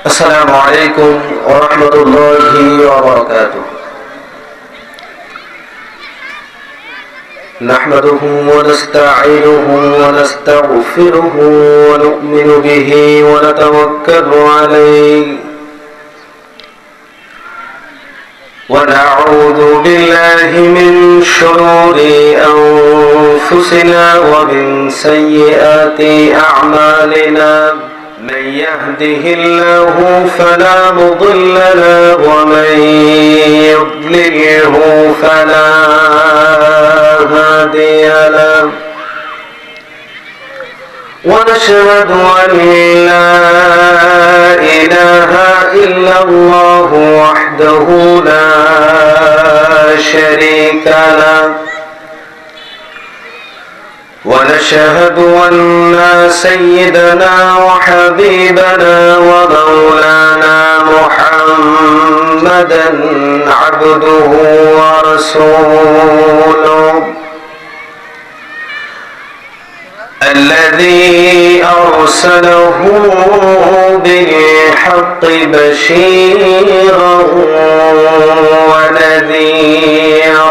السلام عليكم ورحمة الله وبركاته. نحمده ونستعينه ونستغفره ونؤمن به ونتوكل عليه ونعوذ بالله من شرور أنفسنا ومن سيئات أعمالنا. من يهده الله فلا مضل له ومن يضلله فلا هادي له. ونشهد أن لا إله إلا الله وحده لا شريك له. ونشهد أن سيدنا وحبيبنا ومولانا محمدا عبده ورسوله الذي أرسله بالحق بشيرا ونذيرا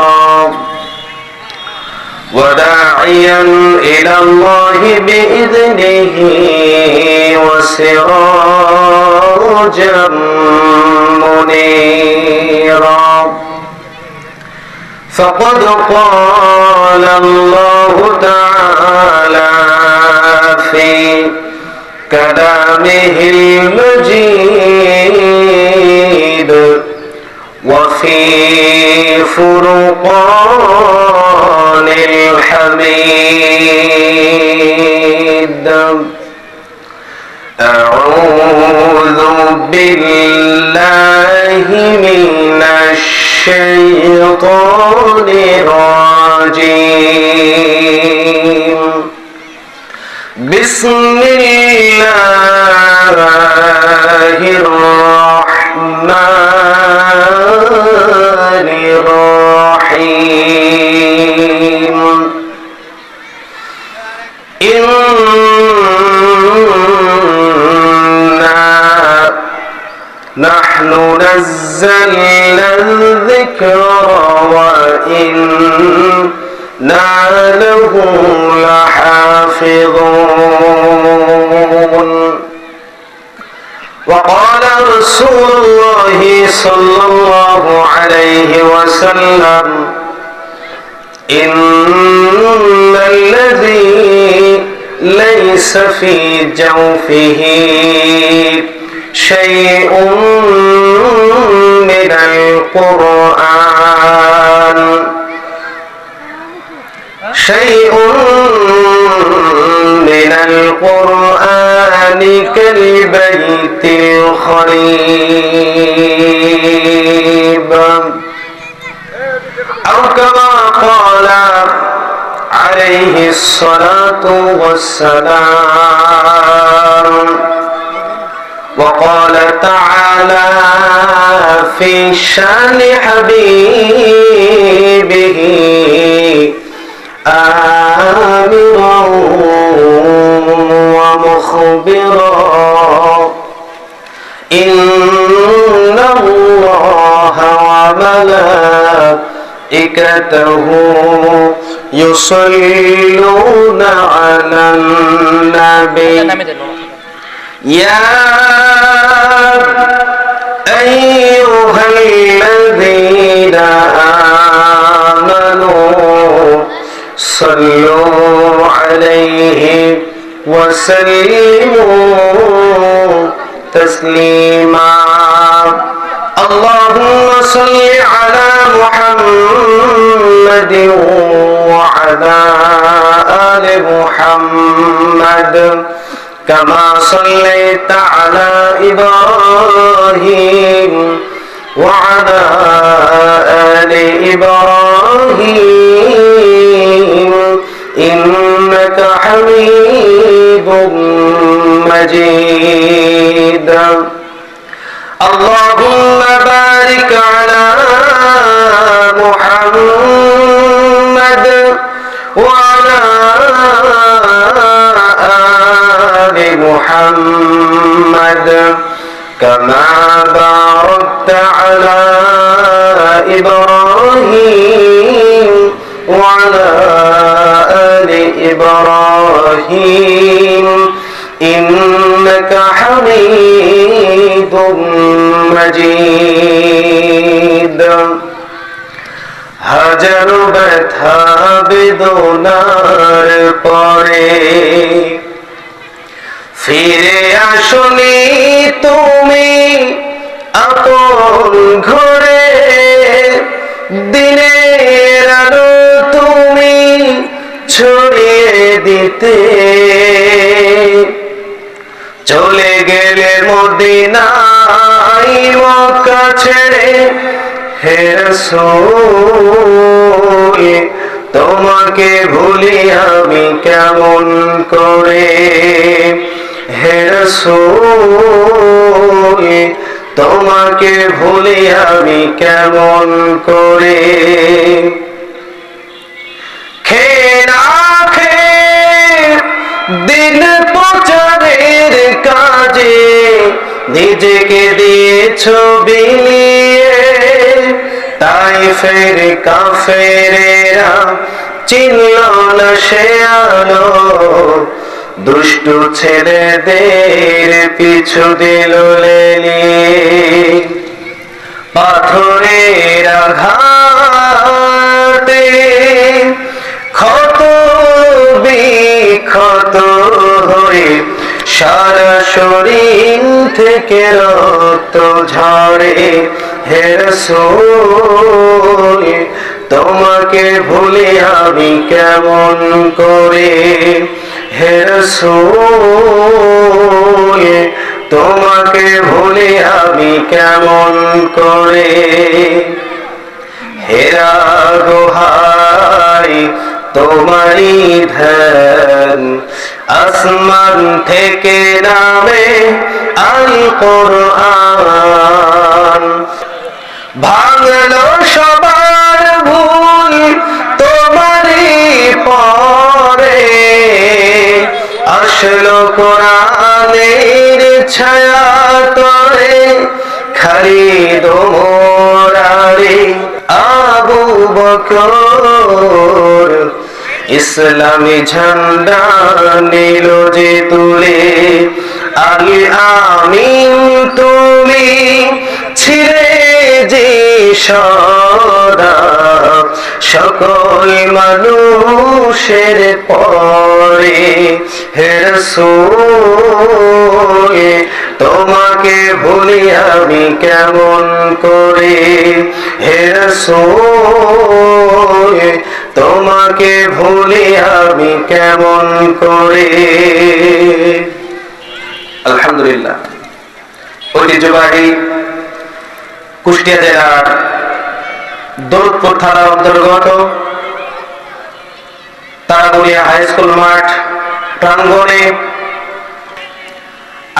وداعيا إلى الله بإذنه وسراجا منيرا. فقد قال الله تعالى في كلامه المجيد وفي فرقان الحميد. أعوذ بالله من الشيطان الرجيم. بسم الله الرحمن الرحيم. إنا نحن نزلنا الذكر وإنا له لحافظون. وقال رسول الله صلى الله عليه وسلم إن الذي ليس في جوفه شيء من القرآن كالبيت الخريب أو كما قال عليه الصلاة والسلام. وقال تعالى في شان حبيبه آمرا ومخبرا إن الله وملائكته يصلون على النبي يا أيها الذين آمنوا صلوا عليه وسلموا تسليما. اللهم صل على محمد وعلى آل محمد كما صليت على إبراهيم وعلى آل إبراهيم إنك حميد مجيد. اللهم بارك على محمد وعلى آل محمد كما باركت على إبراهيم وعلى آل إبراهيم إنك حميد مجيد হাজার ব্যথা বেদনার পরে ফিরে আসনি তুমি আপন ঘরে, দিনের আলো তুমি ছড়িয়ে দিতে চলে গেলে মদিনায় মক্কা ছেড়ে। হে রাসূল তোমাকে ভুলি আমি কেমন করে, হে রাসূল তোমাকে ভুলি আমি কেমন করে। খেয়ে না খেয়ে দিন প্রচারের কাজে নিজেকে দিয়েছো বিলিয়ে, তাইফের কাফেরেরা চিনল না সে আলো, দুষ্টু ছেলেদের পিছু দিল লেলিয়ে। পাথরের আঘাতে ক্ষত বিক্ষত হয়ে সারা শরীর থেকে রক্ত ঝরে, হে রাসূল তোমাকে ভুলি আমি কেমন করে, হে রাসূল তোমাকে ভুলি আমি কেমন করে। হেরা গোহাই তোমারই ধ্যান, আসমান থেকে নামে আল কোরআন। ভাঙলো সবার ভুল তোমারই পরে, আসলো কোরআনের ছায়া তরে। খালিদ ওমর আলী আবু বকর ইসলামী ঝান্ডা নিল যে তুলে। আলী আমিন তুমি ছিলে যে সদা সকল মানুষের পরে, হে রাসূল তোমাকে ভুলি আমি কেমন করে, হে রাসূল তোমাকে ভুলি আমি কেমন করে। আলহামদুলিল্লাহ, ঐতিহ্যবাহী কুষ্টিয়া জেলার দৌলতপুর থানার অন্তর্গত তারাগড়িয়া হাই স্কুল মাঠ প্রাঙ্গণে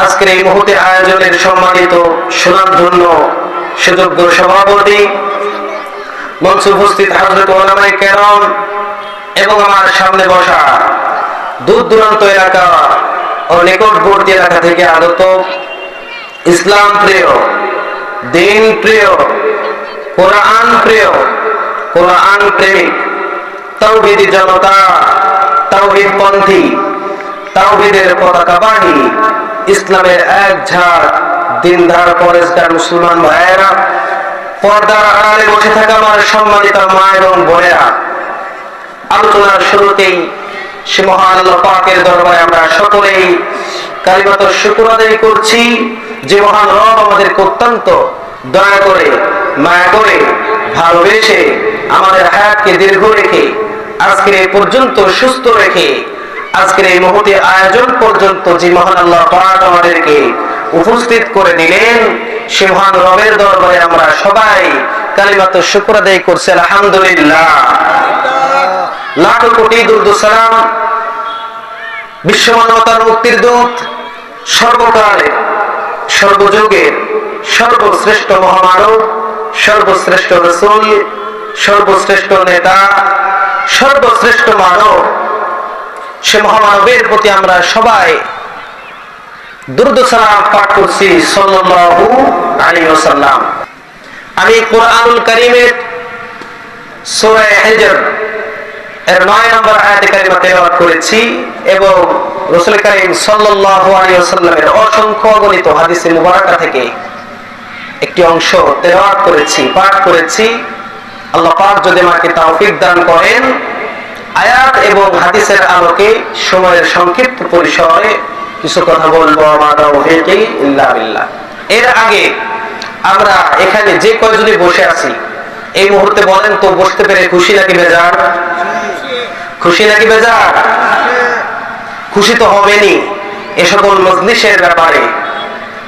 আজকের এই মুহূর্তে আয়োজনের সম্মানিত সুনামধন্য সুযোগ্য সভাপতি, মঞ্চে উপস্থিত হযরত উলামায়ে কেরাম এবং আমার সামনে বসা দূর দূরান্ত এলাকা ও নিকটবর্তী এলাকা থেকে আগত ইসলাম প্রিয়, দিন প্রিয়, কোরআন প্রিয়, কোরআন প্রেমিক তাওহীদি জনতা, তাওহীদ পন্থী, তাওহীদের পতাকাবাহী, ইসলামের এক ঝাঁক দিনদার পরেশগার মুসলমান ভাইয়েরা, পর্দার আড়ালে বসে থাকা আমার সম্মানিত মা এবং বোনেরা, আলোচনার শুরুতেই সে মহান আল্লাহ পাকের দরবারে আমরা সকলেই কালিমাতুশ শুকর আদায় করছি যে মহান রব আমাদেরকে অত্যন্ত দয়া করে, মায়া করে, ভালোবেসে আমাদের হায়াতকে দীর্ঘ রেখে আজকের এই পর্যন্ত সুস্থ রেখে আজকের এই মুহূর্তে আয়োজন পর্যন্ত যে মহান আল্লাহ পাক আমাদেরকে উপস্থিত করে দিলেন, সে মহান রবের দরবারে আমরা সবাই কালিমাতুশ শুকর আদায় করছি আলহামদুলিল্লাহ। লাখ কোটি দুরূদ সালাম বিশ্ব মানবতার মুক্তির দূত, সর্বকালের সর্বযুগের সর্বশ্রেষ্ঠ মহামানব, সর্বশ্রেষ্ঠ রাসূল, সর্বশ্রেষ্ঠ নেতা, সর্বশ্রেষ্ঠ মানব, সে মহামানবের প্রতি আমরা সবাই দুরূদ সালাম পাঠ করছি সাল্লাল্লাহু আলাইহি ওয়াসাল্লাম। আমি কোরআনুল কারীমের সূরা হিজর এর 9 নম্বর আয়াতে কারিমা তেলাওয়াত করেছি এবং রাসূল কারীম সাল্লাল্লাহু আলাইহি ওয়াসাল্লামের অসংখ্য অগণিত হাদিসে মুবারাকা থেকে একটি অংশ তেলাওয়াত করেছি, পাঠ করেছি। আল্লাহ পাক যদি আমাকে তৌফিক দান করেন, আয়াত এবং হাদিসের আলোকে সময়ের সংক্ষিপ্ত পরিসরে কিছু কথা বলবো। মা তাওফীকি ইল্লা বিল্লাহ। এর আগে আমরা এখানে যে কয়জনে বসে আছি এই মুহূর্তে বলেন তো, বসতে পেরে খুশি নাকি বেজার? খুশি নাকি বেজার? খুশি তো হবেনই। এ সকল মজলিসের ব্যাপারে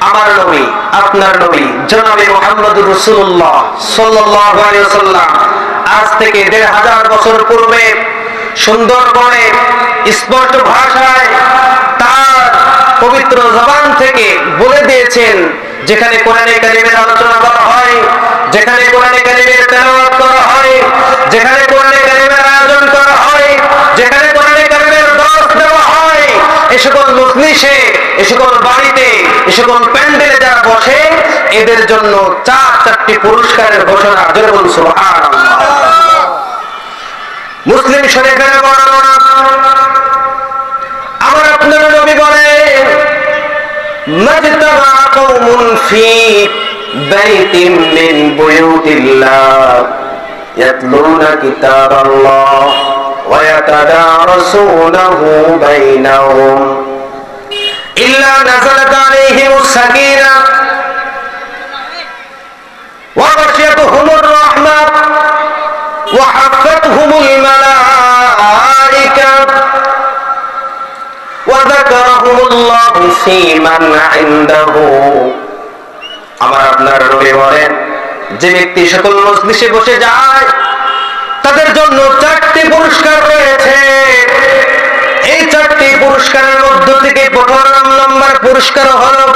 আমার নবী, আপনার নবী জনাবে মুহাম্মদুর রাসূলুল্লাহ সাল্লাল্লাহু আলাইহি ওয়াসাল্লাম আজ থেকে ১৫০০ বছর পূর্বে সুন্দর করে স্পষ্ট ভাষায় তার পবিত্র জবান থেকে বলে দিয়েছেন, যেখানে কোরআনে কারীমের আলোচনা করা হয়, যেখানে কোরআনে কারীমের তেলাওয়াত করা হয়, যেখানে কোরআনে কারীমের আয়োজন করা হয়, যেখানে কোরআনে কারীমের দর্স দেওয়া হয়, এই সকল মজলিসে, এই সকল বাড়িতে, এই সকল প্যান্ডেলে যারা বসে এদের জন্য 4টি পুরস্কারের ঘোষণা। জোরে বলুন সুবহানাল্লাহ। মুসলিম শরীফের বর্ণনা, আমার আপনার নবী বলেন, মাজতামা কওমুন ফি বাইতিন মিন বুয়ুতিল্লাহ ইয়াতলুনা কিতাবাল্লাহ ওয়া ইয়াতাদারাসুনাহু বাইনাহুম ইল্লা নাযালাত আলাইহিমুস সাকিনাহ ওয়া গাশিয়াতুহুমুর রাহমাহ ওয়া হাফাতহুমুল মালায়েকা ওয়া যাকারাহুমুল্লাহু ফীমান ইনদাহু। আমার আপনার নবী বলেন, যে ব্যক্তি সকল মজলিসে বসে যায় তাদের জন্য 4টি পুরস্কার রয়েছে। এই 4টি পুরস্কারের মধ্য থেকে ১৫ নম্বর পুরস্কার হলো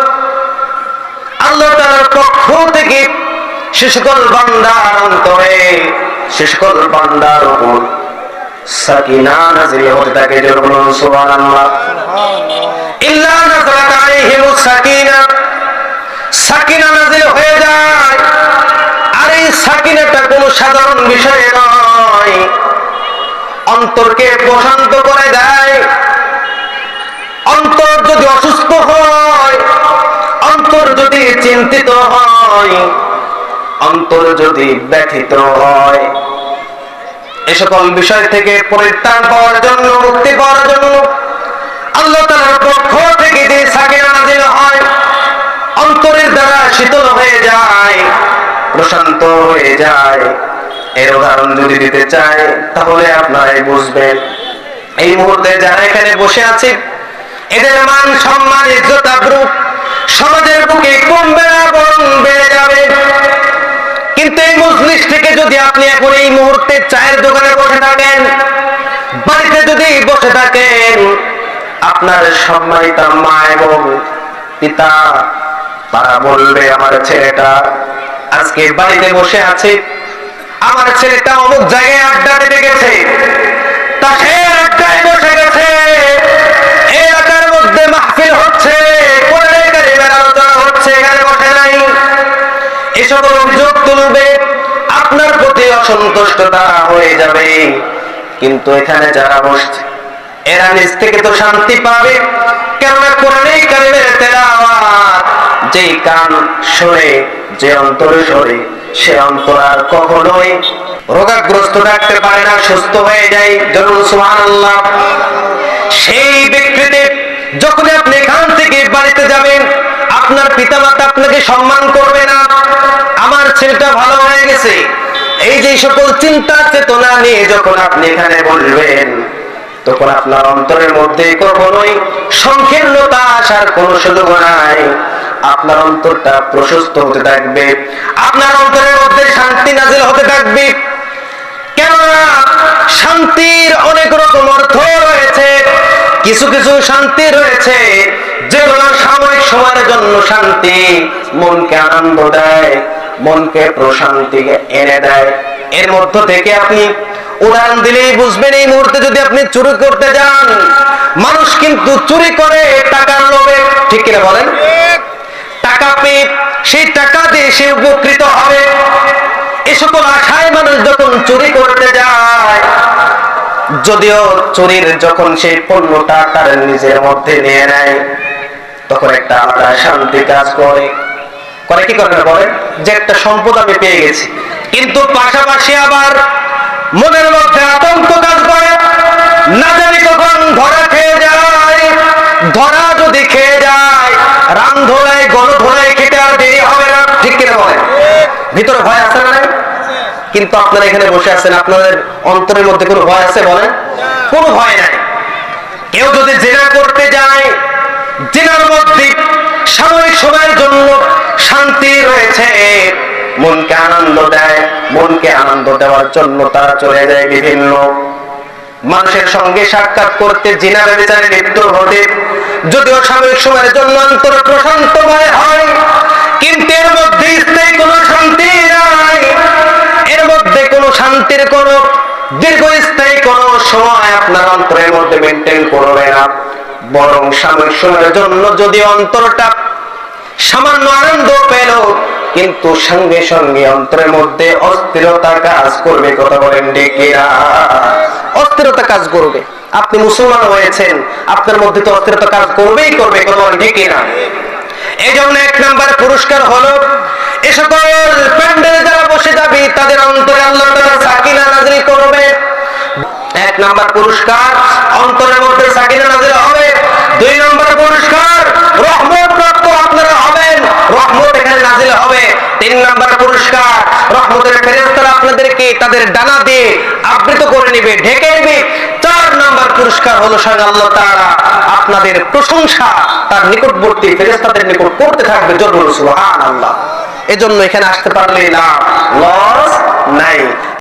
আল্লাহ তাআলার পক্ষ থেকে সে সকল বান্দার অন্তরে, সে সকল বান্দার উপর সাকিনা নাযিল হতে থাকে। জোরে বলুন সুবহানাল্লাহ। ইল্লা নাযালাত আলাইহিমুস সাকিনা, সাকিনা নাযিল হয়ে যায়। আর এই সাকিনাটা কোনো সাধারণ বিষয় নয়, অন্তরকে প্রশান্ত করে দেয়। অন্তর যদি অসুস্থ হয়, অন্তর যদি চিন্তিত হয়, অন্তর যদি ব্যথিত হয়, এ সকল বিষয় থেকে পরিত্রাণ পাওয়ার জন্য, মুক্তি পাওয়ার জন্য আল্লাহ তাআলার পক্ষ থেকে যে সাকিনা নাযিল হয়, অন্তরের দ্বারা শীতল হয়ে যায়, প্রশান্ত হয়ে যায়। এর উদাহরণ যদি দিতে চাই তাহলে আপনারাই বুঝবেন। এই মুহূর্তে যারা এখানে বসে আছে এদের মান সম্মান ইজ্জত আবরু সমাজের বুকে কমবে না, বরং বেড়ে যাবে। কিন্তু এই মজলিস থেকে যদি আপনি এখন এই মুহূর্তে চায়ের দোকানে বসে থাকেন, বাড়িতে যদি বসে থাকেন, আপনার সম্মানিত মা এবং পিতা তারা বলবে, আমার ছেলেটা আজকে বাড়িতে বসে আছে, আমার ছেলেটা অমুক জায়গায় আড্ডা দিতে গেছে, তাহের আড্ডায় বসে গেছে, এই এলাকার মধ্যে মাহফিল হচ্ছে, কোরআনে কারীমের আলোচনা হচ্ছে, এখানে বসে নাই। এসব অভিযোগ তুলবে, আপনার প্রতি অসন্তুষ্টতা হয়ে যাবে। কিন্তু এখানে যারা বসছে এরা নিজ থেকে তো শান্তি পাবে, কেননা কোরআনে কারীমের তেলাওয়াত যেই কান শুনে, যে অন্তরে শোনে, সে অন্তর আর কখনোই রোগাগ্রস্ত রাখতে পারে না, সুস্থ হয়ে যায়। জরুর সুবহানাল্লাহ। সেই ব্যক্তিতে যখন আপনি এখান থেকে বাড়িতে যাবেন, আপনার পিতামাতা আপনাকে সম্মান করবে না। আমার ছেলেটা ভালো হয়ে গেছে, এই যে সকল চিন্তা চেতনা নিয়ে যখন আপনি এখানে বলবেন, তখন আপনার অন্তরের মধ্যে কখনোই সংকীর্ণতা আসার কোন সুযোগ নাই। আপনার অন্তরটা প্রশস্ত হতে থাকবে, আপনার অন্তরের মধ্যে শান্তি নাযিল হতে থাকবে। কেননা শান্তির অনেক রকম অর্থ রয়েছে। কিছু কিছু শান্তি রয়েছে যেগুলো সাময়িক সময়ের জন্য শান্তি, মনকে আনন্দ দেয়, মনকে প্রশান্তি এনে দেয়। এর মধ্য থেকে আপনি উদাহরণ দিলেই বুঝবেন। এই মুহূর্তে যদি আপনি চুরি করতে যান, মানুষ কিন্তু চুরি করে টাকার লোভে, ঠিক কিনা বলেন? টাকা পেয়ে সেই টাকা দিয়ে সে উপকৃত হবে, এ সকল আশায় মানুষ যখন চুরি করতে যায়, যদিও চুরির যখন সেই পণ্যটা তার নিজের মধ্যে নিয়ে নেয়, তখন একটা আলাদা শান্তি কাজ করে। কি করে না বলেন? যে একটা সম্পদ আমি পেয়ে গেছি, কিন্তু পাশাপাশি আবার মনের মধ্যে আতঙ্ক কাজ করে, না জানি কখন ধরা খেয়ে যায়। ধরা যদি খেয়ে যায়, রাম ধরায় গণ ধরায় খেতে আর দেরি হবে না, ঠিক কিনা বলেন? ভিতরে ভয় আছে না? কিন্তু আপনারা এখানে বসে আছেন, আপনাদের অন্তরের মধ্যে কোনো ভয় আছে বলেন? কোনো ভয় নাই। কেউ যদি জেনা করতে যায়, জেনার মধ্যে সাময়িক সময়ের জন্য শান্তি রয়েছে, মনকে আনন্দ দেয়, মনকে আনন্দ দেওয়ার জন্য তারা চলে যায় বিভিন্ন মানুষের সঙ্গে সাক্ষাৎ করতে, জিনা ব্যভিচারে লিপ্ত হতে। যদিও সাময়িক সময়ের জন্য অন্তর প্রশান্তময় হয়, কিন্তু এর মধ্যে স্থায়ী কোনো শান্তি নাই। এর মধ্যে কোনো শান্তির কোনো দীর্ঘস্থায়ী কোনো সময় আপনার অন্তরের মধ্যে মেনটেন করবে না। বরং সাময়িক সময়ের জন্য যদি অন্তরটা সামান্য আনন্দ পেল, কিন্তু সঙ্গে সঙ্গে অন্তরের মধ্যে অস্থিরতা কাজ করবে। কথা বলেন ঠিক কিনা? অস্থিরতা কাজ করবে। আপনি মুসলমান হয়েছেন, আপনার মধ্যে তো অস্থিরতা কাজ করবেই করবে। কথা বলেন ঠিক কিনা? এই জন্য 1 নাম্বার পুরস্কার হলো, এ সকল প্যান্ডেলে যারা বসে যাবে তাদের অন্তরে আল্লাহ তাআলা সাকিনা নাযিল করবে। 1 নাম্বার পুরস্কার, অন্তরের মধ্যে সাকিনা নাযিল হবে। 2 নাম্বার পুরস্কার, রহমত প্রাপ্ত আপনারা হবেন, রহমত এখানে নাযিল হবে। 3 নাম্বার পুরস্কার, রহমতের ফেরেশতারা আপনাদেরকে তাদের ডানা দিয়ে আবৃত করে নেবে, ঢেকে নেবে। 4 নাম্বার পুরস্কার হলো স্বয়ং আল্লাহ তাআলা আপনাদের প্রশংসা তার নিকটবর্তী ফেরেশতাদের নিকট করতে থাকবে। জোরে বলুন সুবহানাল্লাহ। এজন্য এখানে আসতে পারলে লাভ, লস নাই।